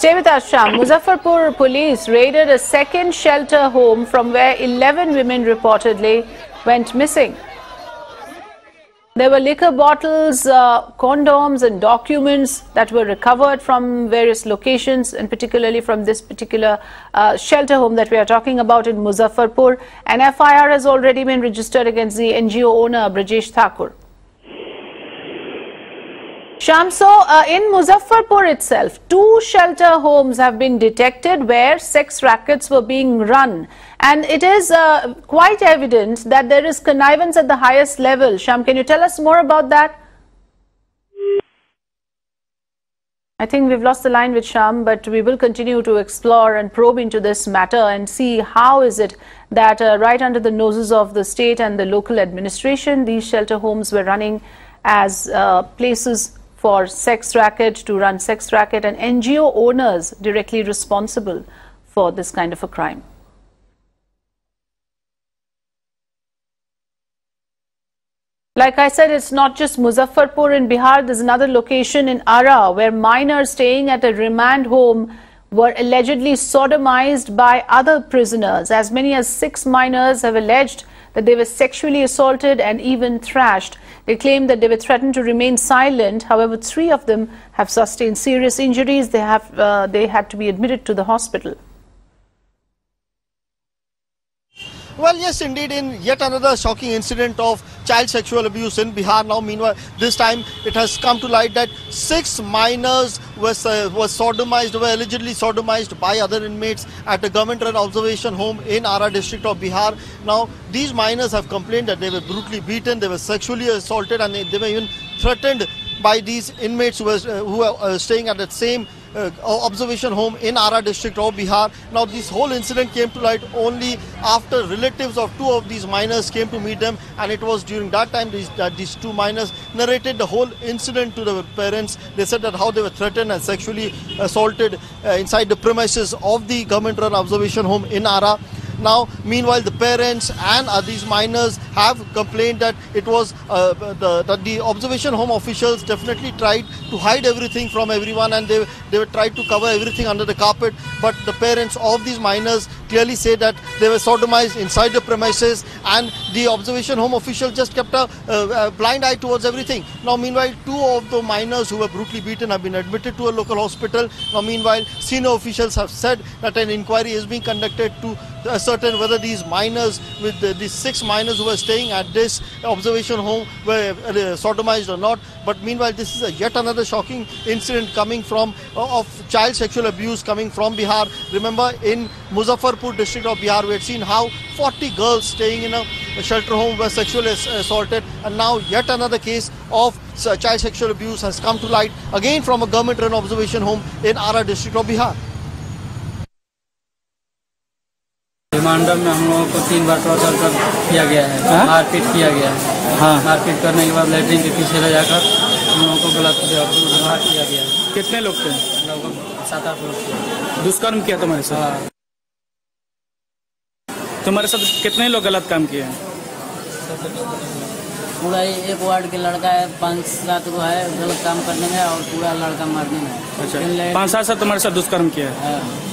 Stay with us, Sham. Muzaffarpur police raided a second shelter home from where 11 women reportedly went missing. There were liquor bottles, condoms and documents that were recovered from various locations, and particularly from this particular shelter home that we are talking about in Muzaffarpur. An FIR has already been registered against the NGO owner, Brajesh Thakur. Sham, so in Muzaffarpur itself, 2 shelter homes have been detected where sex rackets were being run. And it is quite evident that there is connivance at the highest level. Sham, can you tell us more about that? I think we've lost the line with Sham, but we will continue to explore and probe into this matter and see how is it that right under the noses of the state and the local administration, these shelter homes were running as places for sex racket, to run sex racket, and NGO owners directly responsible for this kind of a crime. Like I said, it's not just Muzaffarpur in Bihar. There's another location in Ara where minors staying at a remand home were allegedly sodomized by other prisoners. As many as 6 minors have alleged that they were sexually assaulted and even thrashed. They claim that they were threatened to remain silent. However, 3 of them have sustained serious injuries. They had to be admitted to the hospital. Well, yes, indeed, in yet another shocking incident of child sexual abuse in Bihar. Now, meanwhile, this time it has come to light that 6 minors were sodomized, were allegedly sodomized by other inmates at a government-run observation home in Ara district of Bihar. Now, these minors have complained that they were brutally beaten, they were sexually assaulted, and they were even threatened by these inmates who were staying at that same observation home in Ara district of Bihar. Now, this whole incident came to light only after relatives of 2 of these minors came to meet them, and it was during that time that these 2 minors narrated the whole incident to their parents. They said that how they were threatened and sexually assaulted inside the premises of the government-run observation home in Ara. Now, meanwhile, the parents and these minors have complained that it was that the observation home officials definitely tried to hide everything from everyone, and they were tried to cover everything under the carpet. But the parents of these minors clearly say that they were sodomized inside the premises, and the observation home officials just kept a blind eye towards everything. Now, meanwhile, 2 of the minors who were brutally beaten have been admitted to a local hospital. Now, meanwhile, senior officials have said that an inquiry is being conducted to ascertain whether these minors, with these 6 minors who were staying at this observation home, were sodomized or not. But meanwhile, this is yet another shocking incident coming from of child sexual abuse coming from Bihar. Remember, in Muzaffarpur district of Bihar, we had seen how 40 girls staying in a shelter home were sexually assaulted, and now yet another case of child sexual abuse has come to light again from a government-run observation home in Ara district of Bihar. Reminder में हम लोगों को 3 बार torture किया गया है, मारपीट किया गया है। हाँ। मारपीट करने के बाद लैट्रिन के पीछे ले जाकर हम लोगों को गलत व्यवहार किया गया है। कितने लोग थे? लगभग 7-8 लोग थे। दुष्कर्म किया तुम्हारे साथ? हाँ। तुम्हारे साथ कितने लोग गलत काम किए हैं? पूरा एक वार्ड के लड़का है, 5-7 को है गलत काम करने में, और पूरा लड़का मारने में। अच्छा, 5-7 से तुम्हारे साथ दुष्कर्म किया है? हाँ।